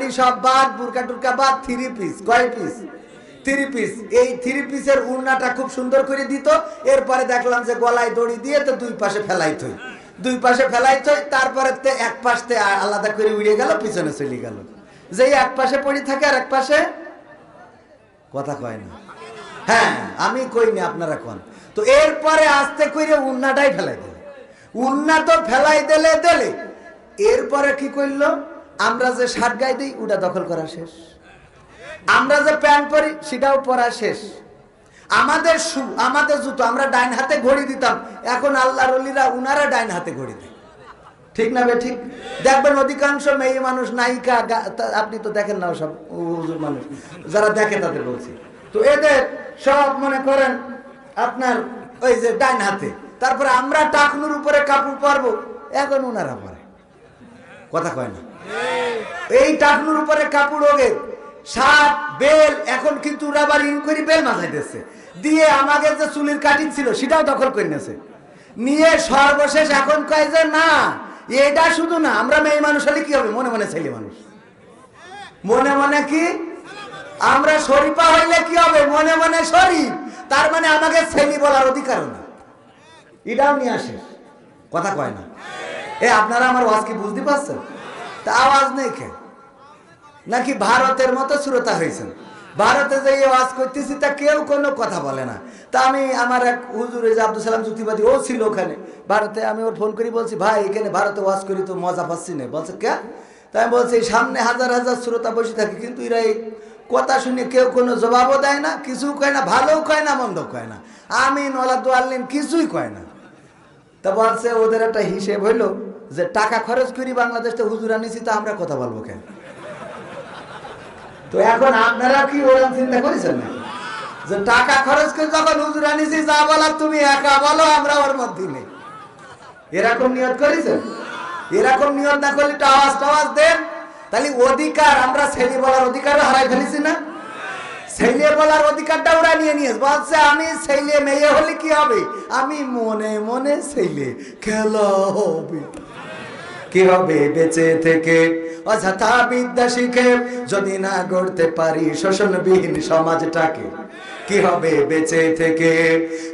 পাগড়ি সব বাদ, বুরকা টুরকা বাদ, 3 পিস। কয় পিস? 3 পিস। এই 3 পিসের উড়নাটা খুব সুন্দর করে দিত। এরপরে দেখলাম যে গলায় দড়ি দিয়ে তো দুই পাশে ফেলাইত, দুই পাশে ফেলাইত, তারপরে এক পাশে আলাদা করে উড়ে গেল, পিছনে চলে গেল। যে এক পাশে পড়ে থাকে আর এক পাশে কথা কয় না। হ্যাঁ, আমি কইনি, আপনারা কোন। তো এরপরে আস্তে করে উন্নাটাই ফেলাই দিল। উন্না তো ফেলাই দিলে দিলে, এরপরে কি করলো, আমরা যে শার্ট গায়ে দিই ওটা দখল করা শেষ, আমরা যে প্যান্ট পরি সেটাও পরা শেষ, আমাদের শু, আমাদের জুতো, আমরা ডাইন হাতে ঘড়ি দিতাম, এখন আল্লাহর ওলিরা উনারা ডাইন হাতে ঘড়ি দেয়। ঠিক না বে ঠিক? দেখবেন অধিকাংশ মেয়ে মানুষ নায়িকা, আপনি তো দেখেন না সব হুজুর মানুষ, যারা দেখে তাদের বলছি, তো এদের সব মনে করেন আপনার ওই যে ডাইন হাতে। তারপরে আমরা টাকনুর উপরে কাপড় পরবো, এখন ওনারা পরে। কথা কয় না? এই টাকনুর উপরে কাপড় ওগে শার্ট বেল, এখন কিন্তু ওরা আবার ইন করে বেল মাথায় দিচ্ছে দিয়ে আমাদের যে চুলের কাটিং ছিল সেটাও দখল করে নিয়েছে নিয়ে। সর্বশেষ এখন কয় যে না, এটা শুধু না, আমরা মেয়ে মানুষ হলে কি হবে, মনে মনে ছেলে মানুষ, মনে মনে কি, আমরা শরীফা হইলে কি হবে, মনে মনে শরীফ। তার মানে আমাকে ছেলে বলার অধিকার না, এটাও নিয়ে আসে। কথা কয় না? আপনারা আমার ওয়াজ কি বুঝতে পারছেন? তা আওয়াজ নেই কেন? নাকি ভারতের মতো শ্রোতা হয়েছেন? ভারতে যে ওয়াজ করতেছি তা কেউ কোনো কথা বলে না। তা আমি আমার এক হুজুর, যে আব্দুল সালাম যুক্তিবাদী, ও ছিল ওখানে ভারতে। আমি ওর ফোন করি, বলছি ভাই এখানে ভারতে ওয়াজ করি তো মজা পাচ্ছি না। বলছে কে? তাই আমি বলছি সামনে হাজার হাজার শ্রোতা বসে থাকে, কিন্তু এরা এই কথা শুনে কেউ কোনো জবাবও দেয় না, কিছু কয় না, ভালোও কয় না, মন্দ কয় না, আমি নলা দোয়াল্লিন কিছুই কয় না। তা বলছে ওদের একটা হিসেব হইলো যে টাকা খরচ করি বাংলাদেশে হুজুর আনিছি, তা আমরা কথা বলবো কেন? তো এখন আপনারা কি ওরকম চিন্তা করেছেন না যে টাকা খরচ করে যখন হুজুর আনিছি, যা বলার তুমি একা বলো, আমরা ওর মধ্যে নেই, এরকম নিয়ত করেছেন? এরকম নিয়ত না করলে আওয়াজ টাওয়াজ দেন, তাহলে অধিকার, আমরা ছেলে বলার অধিকারও হারাই ফেলেছি না? ছেলে বলার অধিকারটা ওরা নিয়ে নিয়েছে। বলছে আমি ছেলে, মেয়ে হলে কি হবে, আমি মনে মনে ছেলে, খেলা হবে। কি হবে বেঁচে থেকে অযথা বিদ্যা শিখে, যদি না গড়তে পারি শোষণবিহীন সমাজটাকে? কি হবে বেঁচে থেকে?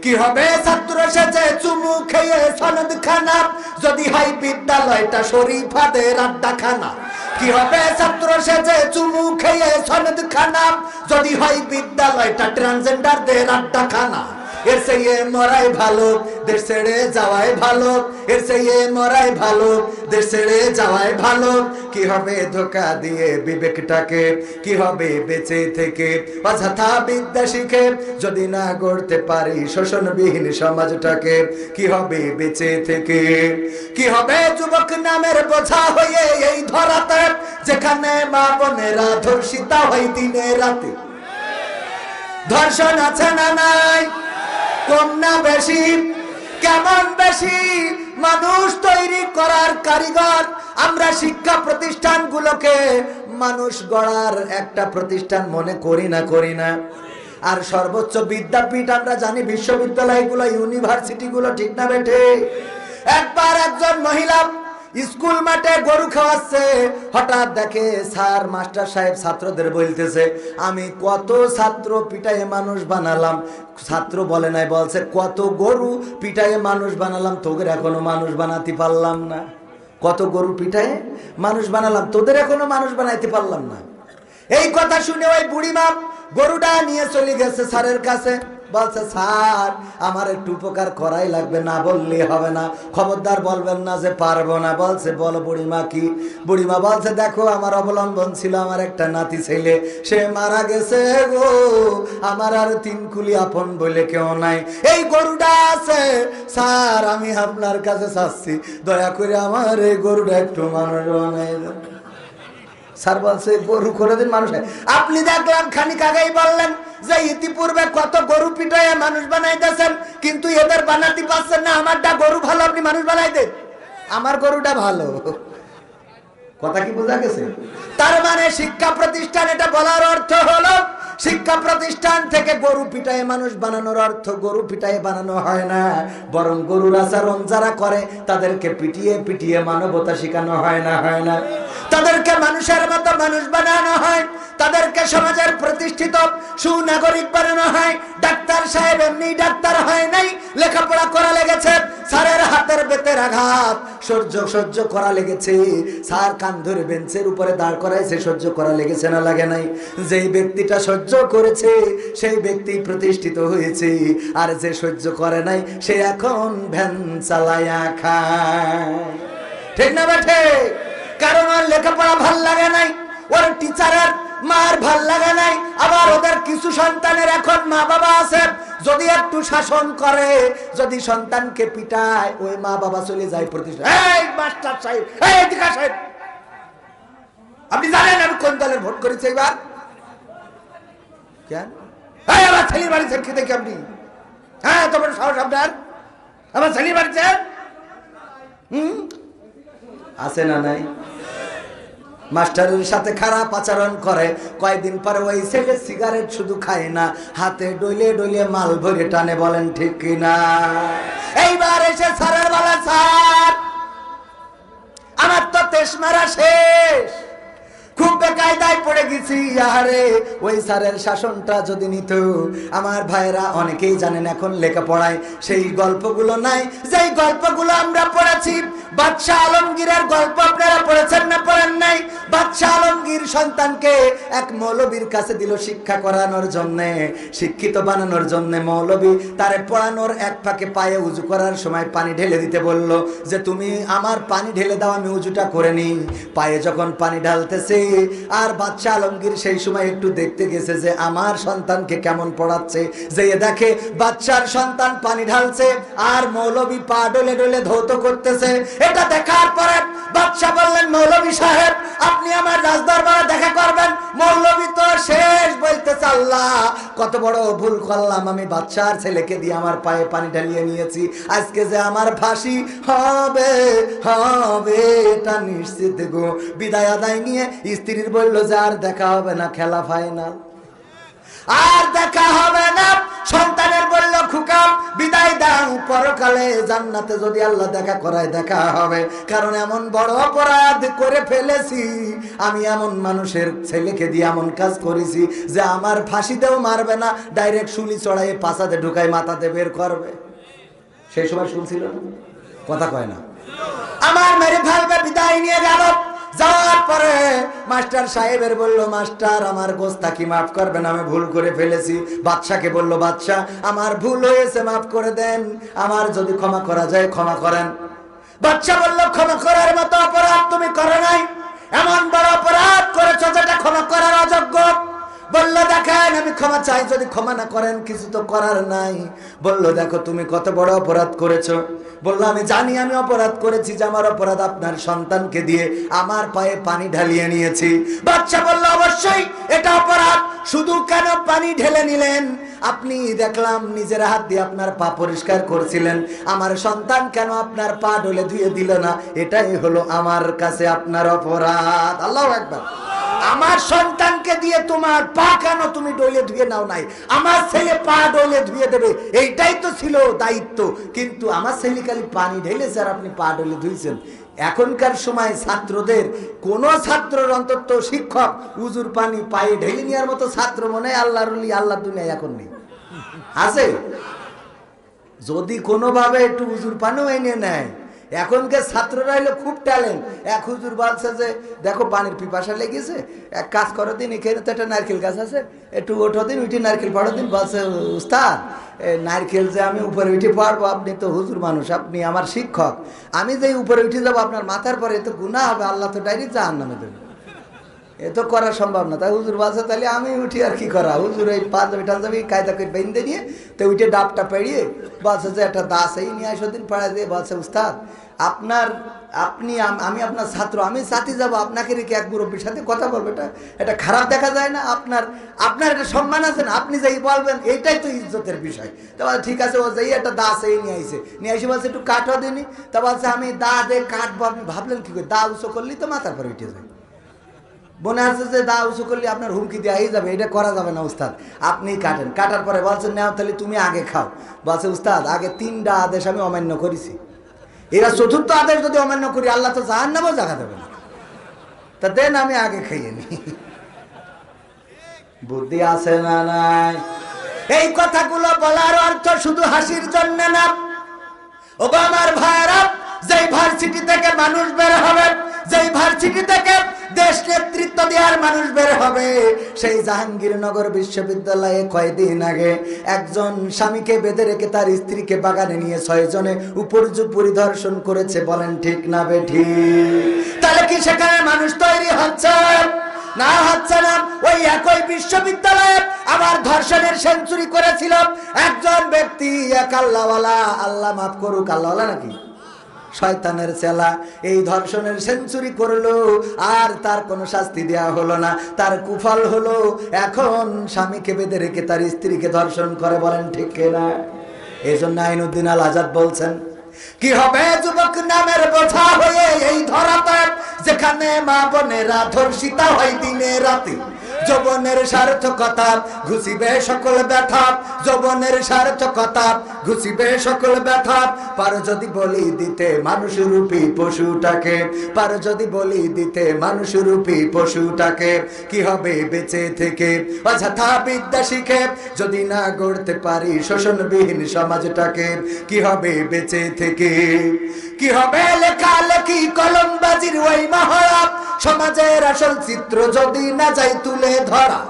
কি হবে ছাত্র সেজে চুমু খেয়ে সনদ খানা, যদি হয় বিদ্যালয়টা শরীফাদের আড্ডাখানা? কি হবে ছাত্র সেজে চুমু খেয়ে সনদ খানা, যদি হয় বিদ্যালয়টা ট্রান্সজেন্ডারদের আড্ডাখানা? এর চেয়ে মরাই ভালো, দেশ ছেড়ে যাওয়াই ভালো, এর চেয়ে মরাই ভালো, দেশ ছেড়ে যাওয়াই ভালো। কি হবে ধোকা দিয়ে বিবেকটাকে? কি হবে বেঁচে থেকে অযথা বিদ্যা শিখে, যদি না গড়তে পারি শোষণবিহীন সমাজটাকে? কি হবে বেঁচে থেকে? কি হবে যুবক নামের বোঝা হয়ে এই ধরাতে, যেখানে মা বোনেরা ধর্ষিতা হয় দিনে রাতে? ধর্ষণ আছে না নাই? কম না বেশি? কেমন বেশি? মানুষ তৈরি করার কারিগর আমরা শিক্ষা প্রতিষ্ঠানগুলোকে মানুষ গড়ার একটা প্রতিষ্ঠান মনে করি না, করি না? আর সর্বোচ্চ বিদ্যাপীঠ আমরা জানি বিশ্ববিদ্যালয়গুলো, ইউনিভার্সিটিগুলো, ঠিক না বেঠে? একবার একজন মহিলা স্কুল মাঠে গরু খাওয়াচ্ছে, হঠাৎ দেখে স্যার, মাস্টার সাহেব ছাত্রদের বলতেছে আমি কত ছাত্র পিটায়ে মানুষ বানালাম। ছাত্র বলে নাই, বলছে কত গরু পিটায়ে মানুষ বানালাম, তোদের এখনো মানুষ বানাতে পারলাম না। কত গরু পিটায়ে মানুষ বানালাম, তোদের এখনো মানুষ বানাইতে পারলাম না। এই কথা শুনে ওই বুড়িমা গরুটা নিয়ে চলে গেছে স্যারের কাছে। বলছে স্যার আমার একটু উপকার করাই লাগবে, না বললে হবে না, খবরদার বলবেন না যে পারবো না। বলছে বলো বুড়িমা কি? বুড়িমা বলছে দেখো আমার অবলম্বন ছিল আমার একটা নাতি ছেলে, সে মারা গেছে গো, আমার আর 3 কুলি আপন বলে কেউ নাই, এই গরুটা আছে, স্যার আমি আপনার কাছে চাচ্ছি দয়া করে আমার এই গরুটা একটু মানুষ বানাই দেন। স্যার বলছে গরু কোনোদিন মানুষ হয়? আপনি দেখলাম খানিক আগেই বললেন যে ইতিপূর্বে কত গরু পিটায় মানুষ বানাই দিয়েছেন, কিন্তু এদের বানাতে পারছেন না। আমারটা গরু ভালো, আপনি মানুষ বানাই দেন, আমার গরুটা ভালো। কথা কি বোঝা গেছে? তার মানে শিক্ষা প্রতিষ্ঠান, এটা বলার অর্থ হলো শিক্ষা প্রতিষ্ঠান থেকে গরু পিটায় মানুষ বানানোর অর্থ গরু পিটায় বানানো হয় না, বরং গরুর আচরণ যারা করে তাদেরকে পিটিয়ে পিটিয়ে মানবতা শেখানো হয় না, হয় না? তাদেরকে মানুষের মতো মানুষ বানানো হয়, তাদেরকে সমাজের প্রতিষ্ঠিত সুনাগরিক বানানো হয়। ডাক্তার সাহেব এমনি ডাক্তার হয় নাই, লেখাপড়া করা লেগেছে। স্যারের হাতের বেতের আঘাত সহ্য করা লেগেছে। স্যার কান ধরে বেঞ্চের উপরে দাঁড় করাইছে, সহ্য করা লেগেছে না লাগে নাই? যেই ব্যক্তিটা সহ্য করেছে সেই ব্যক্তি প্রতিষ্ঠিত হয়েছে, আর যে সহ্য করে নাই সে এখন ভ্যান চালায়া খায়। ঠিক না বেঠে? কারণ ওর লেখাপড়া ভাল লাগে নাই, ওর টিচারের মার ভাল লাগে নাই। আবার ওদের কিছু সন্তানের এখন মা বাবা আছে, যদি একটু শাসন করে, যদি সন্তানকে পিটায়, ওই মা বাবা চলে যায় প্রতিষ্ঠান। এই মাস্টার সাহেব, এই দিকা সাহেব, আপনি জানেন আমি কোন দলের ভোট করেছি এবার? কেন? এই আমার ছেলের বাড়ি খেতে কি আপনি? হ্যাঁ, তোমার সাহস আপনার? আমার ছেলের বাড়িতে আছে না নাই? মাস্টারের সাথে খারাপ আচরণ করে, কয়েকদিন পরে ওই ছেলে সিগারেট শুধু খায় না, হাতে ডইলে ডইলে মাল ভরে টানে। বলেন ঠিক কিনা? এইবার এসে স্যারের বলে, স্যার আমার তো তেজ মারা শেষ, খুব বেকায়দায় পড়ে গেছি। আরে ওই স্যারের শাসনটা যদি নিত। আমার ভাইরা অনেকেই জানেন এখন লেখাপড়ায় সেই গল্পগুলো নাই, যেই গল্পগুলো আমরা পড়েছি। বাদশাহ আলমগীরের গল্প আপনারা পড়েছেন না পড়েন নাই? বাদশাহ আলমগীর সন্তানকে এক মৌলবীর কাছে দিল শিক্ষা করানোর জন্য, শিক্ষিত বানানোর জন্য। মৌলবী তারে পড়ানোর এক ফাঁকে পায়ে উজু করার সময় পানি ঢেলে দিতে বলল, যে তুমি আমার পানি ঢেলে দাও, আমি উজুটা করে নিই। পায়ে যখন পানি ঢালতেছে, আর বাদশাহ আলমগীর সেই সময় একটু দেখতে গেছে যে আমার সন্তানকে কেমন পড়াচ্ছে। যে দেখে বাদশার সন্তান পানি ঢালছে আর মৌলবী পা ডলে ডলে ধৌত করতেছে। এটা দেখার পরে বাদশাহ বললেন, মৌলবী সাহেব আপনি আমার রাজদরবারে দেখা করবেন। মৌলবী তো শেষ, বলতেছে আল্লাহ কত বড় ভুল করলাম, আমি বাদশার ছেলেকে দিয়ে আমার পায়ে পানি ঢালিয়ে নিয়েছি। আজকে যে আমার ফাঁসি হবে হবে এটা নিশ্চিত গো। বিদায় আদায় নিয়ে স্ত্রীর বললো যে আর দেখা হবে না, খেলা ফাইনাল, আর দেখা হবে না। সন্তানের বলল, খুকা বিদায় দাও, পরকালে জান্নাতে যদি আল্লাহ দেখা করায় দেখা হবে। কারণ এমন বড় অপরাধ করে ফেলেছি আমি, এমন মানুষের ছেলেকে দিয়ে এমন কাজ করেছি যে আমার ফাঁসিতেও মারবে না, ডাইরেক্ট শুলি চড়াই পাছাতে ঢুকাই মাথাতে বের করবে। সেই সময় শুনছিল না, কথা কয় না। আমার মেরে ফেলবে, বিদায় নিয়ে গেল। যাওয়ার পরে মাস্টার সাহেবের বলল, মাস্টার আমার গোস্তাকি মাফ করবেন, আমি ভুল করে ফেলেছি। বাদশাকে বলল, বাদশা আমার ভুল হয়েছে, মাফ করে দেন, আমার যদি ক্ষমা করা যায় ক্ষমা করেন। বাদশা বলল, ক্ষমা করার মতো অপরাধ তুমি করো নাই, এমন বড় অপরাধ করেছো যেটা ক্ষমা করার অযোগ্য। বললো, দেখেন আমি ক্ষমা চাই, যদি ক্ষমা না করেন কিছু তো করার নাই। বললো, দেখো তুমি কত বড় অপরাধ করেছো। বললো, আমি জানি আমি অপরাধ করেছি, যে আমার অপরাধ আপনার সন্তানকে দিয়ে আমার পায়ে পানি ঢালিয়ে নিয়েছি। বাদশা বললো, অবশ্যই এটা অপরাধ, শুধু কেন পানি ঢেলে নিলেন? আপনি দেখলাম নিজের হাত দিয়ে আপনার পা পরিষ্কার করছিলেন, আমার সন্তান কেন আপনার পা ঢলে ধুয়ে দিল না? এটাই হলো আমার কাছে আপনার অপরাধ। আল্লাহু আকবার। আমার সন্তানকে দিয়ে তোমার পা কেন তুমি ডলে ধুয়ে নাও নাই? আমার ছেলে পা ডলে ধুয়ে দেবে, এইটাই তো ছিল দায়িত্ব। কিন্তু আমার ছেলে খালি পানি ঢেলেছে আর আপনি পা ডলে ধুইছেন। এখনকার সময় ছাত্রদের, কোন ছাত্রর অন্তত শিক্ষক উজুর পানি পায়ে ঢেলে নেওয়ার মতো ছাত্র মনে হয় আল্লাহর ওলি আল্লাহ দুনিয়ায় এখন নেই, আছে? যদি কোনোভাবে একটু উজুর পানিও এনে নেয়। এখনকার ছাত্ররা হলো খুব ট্যালেন্ট। এক হুজুর বলছে যে দেখো পানির পিপাসা লেগেছে, এক কাজ করো দিন, এখানে তো একটা নারকেল গাছ আছে, একটু ওঠো দিন, উঠে নারকেল পাড়ো দিন। বলছে, উস্তাদ নারকেল যে আমি উপরে উঠে পারবো, আপনি তো হুজুর মানুষ, আপনি আমার শিক্ষক, আমি যে উপরে উঠে যাবো আপনার মাথার পরে, এ তো গুনাহ হবে, আল্লাহ তো ডাইরেক্ট জাহান্নামে দেবে, এ তো করা সম্ভব না। তাই হুজুর বলছে, তাহলে আমি উঠি আর কি করা। হুজুর এই পাঞ্জাবি টাঞ্জাবি কায়দা করে বেঁধে নিয়ে তো উঠে ডাবটা পেড়িয়ে বলছে যে একটা দাস এই নিয়ে আসো দিন, পাড়া দিয়ে বলছে, উস্তাদ আমি আপনার ছাত্র, আমি সাথে যাব, আপনাকে রেখে এক মুরব্বীর সাথে কথা বলবো, এটা খারাপ দেখা যায় না? আপনার একটা সম্মান আছে না, আপনি যেই বলবেন এইটাই তো ইজ্জতের বিষয়। তা বলছে ঠিক আছে, ও যেই একটা দাস এই নিয়ে আইসে বলছে একটু কাঠও দিনি। তা বলছে আমি দা দিয়ে কাটবো। আপনি ভাবলেন কি করে? দা উঁচু করলেই তো মাথার পরে উঠে যায়। মনে আছে যে দা উঁচু করলে আপনার হুমকি দেওয়াই যাবে, এটা করা যাবে না উস্তাদ, আপনি কাটেন। কাটার পরে বলছেন, নাও তাহলে তুমি আগে খাও। বলছে, উস্তাদ আগে 3টা আদেশ আমি অমান্য করেছি, এরা 4র্থ আদেশ যদি অমান্য করি আল্লাহ তো জাহান্নামেও জায়গা দেবে না। তা দেন আমি আগে খেয়ে নি। বুদ্ধি আছে না নাই? এই কথাগুলো বলার অর্থ শুধু হাসির জন্য না। ও আমার ভাইরা, যেই ভার্সিটি থেকে মানুষ বের হবে, যেই ভার্সিটি থেকে দেশ নেতৃত্ব দেওয়ার মানুষ বের হবে, সেই জাহাঙ্গীরনগর বিশ্ববিদ্যালয়ে কয়েকদিন আগে একজন স্বামীকে বেঁধে রেখে তার স্ত্রীকে বাগানে নিয়ে 6 জনে উপর্যুপ পরিদর্শন করেছে। বলেন ঠিক না বেঠিক? তাহলে কি সেখানে মানুষ তৈরি হচ্ছে? না, হচ্ছে না। ওই একই বিশ্ববিদ্যালয়ে আবার ধর্ষণের সেঞ্চুরি করেছিল একজন ব্যক্তি, এক আল্লাহওয়ালা, আল্লাহ মাফ করুক, আল্লাহওয়ালা নাকি শয়তানের চেলা, এই ধর্ষণের সেঞ্চুরি করলো আর তার কোনো শাস্তি দেয়া হলো না। তার কুফল হলো এখন স্বামীকে বেঁধে রেখে তার স্ত্রীকে ধর্ষণ করে। বলেন ঠিক কিনা? এই জন্য আইনুদ্দিন আল আজাদ বলছেন, কি হবে যুবক নামের বোঝা হয়ে এই ধরাতে, যেখানে মা বোনেরা ধর্ষিতা হয় দিনে রাতে। যৌবনের সার্থকতা ঘুষিবে সকল ব্যথা, যৌবনের সার্থকতা ঘুষিবে সকল ব্যথা। পারো যদি বলি দিতে মানুষরূপী পশুটাকে, পারো যদি বলি দিতে মানুষরূপী পশুটাকে, কি হবে বেঁচে থেকে অযথা বিদ্যা শিখে, যদি না গড়তে পারি শোষণবিহীন সমাজটাকে, কি হবে বেঁচে থেকে? কি হবে লেখালেখি কলমবাজির ওই মহড়া, সমাজের আসল চিত্র যদি না যাই তুলে ধরা?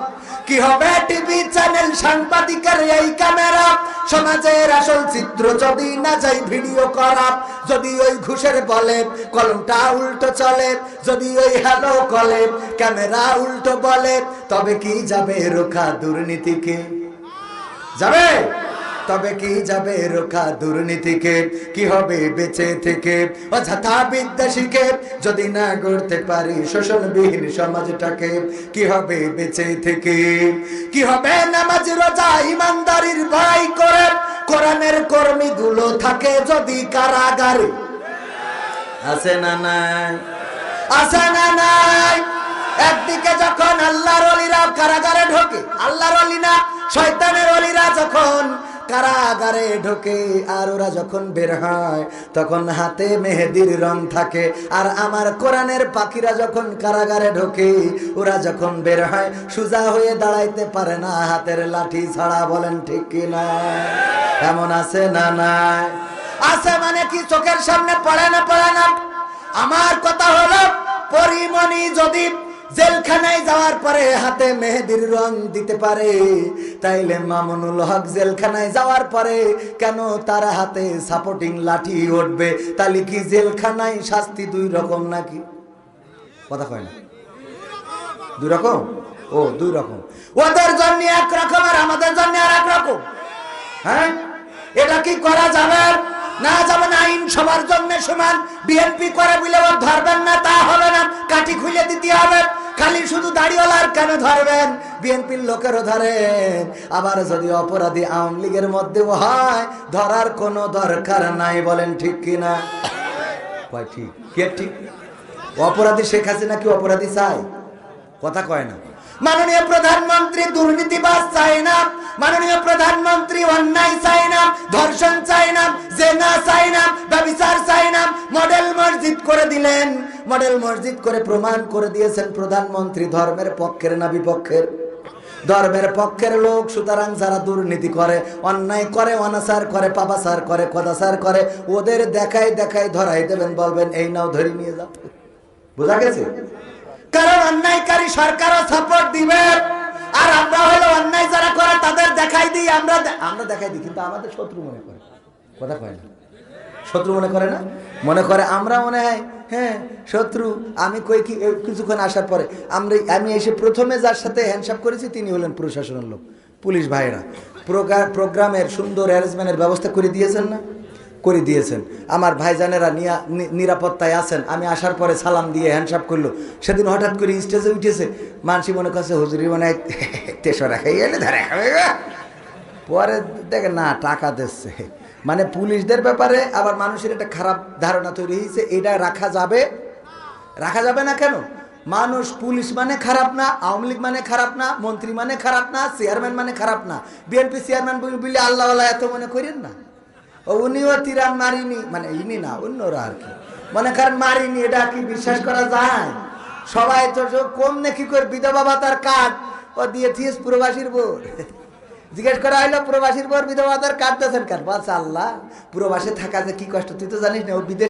কি হবে টিভি চ্যানেল সাংবাদিকের এই ক্যামেরা, সমাজের আসল চিত্র যদি না যাই ভিডিও করা? যদি ওই ঘুষের বলে কলমটা উল্টো চলে, যদি ওই হ্যালো কলে ক্যামেরা উল্টো বলে, তবে কি যাবে রোখা দুর্নীতিকে? যাবে? তবে কি যাবে রোখা দুর্নীতিকে? কি হবে বেঁচে থেকে অযথা বিদ্যা শিখে, যদি না গড়তে পারি শোষণবিহীন সমাজটাকে, কি হবে বেঁচে থেকে? কি হবে নামাজ রোজা ইমানদারির ভয় করে, কোরআনের কর্মীগুলো থাকে যদি কারাগারে? আছে না নাই? আছে না নাই? একদিকে যখন আল্লাহর ওলিরা কারাগারে ঢোকে, আল্লাহর ওলি না শয়তানের ওলিরা যখন কারাগারে ঢোকে, আর ওরা যখন বের হয় তখন হাতে মেহেদির রং থাকে। আর আমার কোরআনের পাখিরা যখন কারাগারে ঢোকে, ওরা যখন বের হয় সোজা হয়ে দাঁড়াইতে পারে না হাতের লাঠি ছাড়া। বলেন ঠিক কিনা? এমন আছে না নাই? আছে মানে কি চোখের সামনে পড়ে না? পড়ে না। আমার কথা হলো, পরিমণি যদি জেলখানায় যাওয়ার পরে হাতে মেহেদির রং দিতে পারে, তাইলে মামুনুল হক জেলখানায় যাওয়ার পরে কেন তার হাতে সাপোর্টিং লাঠি উঠবে? তাহলে কি জেলখানায় শাস্তি 2 রকম নাকি? কথা কয় না? 2 রকম? ও 2 রকম। ওদের জন্য এক রকম আর আমাদের জন্য আর এক রকম। হ্যাঁ, এটা কি করা যাবে? না যাবে না। আইন সবার জন্য সমান। বিএনপি করে বলে ওর ধরবেন না তা হবে না, কাঠি খুলে দিতে হবে। খালি শুধু দাড়িওয়ালার কেন ধরবেন? বিএনপির লোকেরও ধরেন। আবার যদি অপরাধী আওয়ামী লীগের মধ্যেও হয়, ধরার কোনো দরকার নাই। বলেন ঠিক কিনা? ঠিক কে ঠিক? অপরাধী শেখ হাসিনা কি অপরাধী চাই? কথা কয় না। মাননীয় প্রধানমন্ত্রী দুর্নীতিবাজ চায় না, মাননীয় প্রধানমন্ত্রী অন্যায় চায় না, ধর্ষণ চায় না, জেনা চায় না, ব্যভিচার চায় না। মডেল মসজিদ করে দিলেন, মডেল মসজিদ করে প্রমাণ করে দিয়েছেন প্রধানমন্ত্রী ধর্মের পক্ষের না বিপক্ষের? ধর্মের পক্ষের লোক। সুতরাং যারা দুর্নীতি করে, অন্যায় করে, অনাচার করে, পাপাচার করে, কদাচার করে, ওদের দেখাই দেখাই ধরাই দেবেন, বলবেন এই নাও ধরে নিয়ে যাও। বোঝা গেছে? কারণ অন্যায়কারী সরকারও সাপোর্ট দিবে, আর আমরা হলো অন্যায় যারা করে তাদের দেখাই দিই। আমরা দেখাই দিই, কিন্তু আমাদের শত্রু মনে করে। কথা কয় না? শত্রু মনে করে না? মনে করে আমরা মনে হয় হ্যাঁ শত্রু। আমি কই কি কিছুক্ষণ আসার পরে আমি এসে প্রথমে যার সাথে হ্যান্ডশেক করেছি তিনি হলেন প্রশাসনের লোক, পুলিশ ভাইরা। প্রোগ্রামের সুন্দর অ্যারেঞ্জমেন্টের ব্যবস্থা করে দিয়েছেন না? করে দিয়েছেন। আমার ভাইজানেরা নিরাপত্তায় আছেন। আমি আসার পরে সালাম দিয়ে হ্যান্ডশেক করলো। সেদিন হঠাৎ করে স্টেজে উঠেছে, মানসি মনে করছে হুজুরি মনে হয় তেসরা খাই এলে ধরে, পরে দেখে না টাকা দিচ্ছে। মানে পুলিশদের ব্যাপারে আবার মানুষের একটা খারাপ ধারণা তৈরি হয়েছে। এটা রাখা যাবে? রাখা যাবে না কেন? মানুষ পুলিশ মানে খারাপ না, আওয়ামী লীগ মানে খারাপ না, মন্ত্রী মানে খারাপ না, চেয়ারম্যান মানে খারাপ না। বিএনপি চেয়ারম্যান বলে আল্লাহ এত মনে করেন না। উনিও তিরান মারিনি, মানে ইনি না অন্যরা আর কি মনে করেন মারিনি। এটা কি বিশ্বাস করা যায়? সবাই তো কোন নাকি করে বিধবা ভাতার কার্ড ও দিয়েছিস প্রবাসীর বোর। জিজ্ঞেস করা হইলো প্রবাসীর বোর বিধবা ভাতার কার্ড দিয়েছেন কেন? বলছে আল্লাহ, প্রবাসে থাকা যে কি কষ্ট তুই তো জানিস না, ও বিদেশ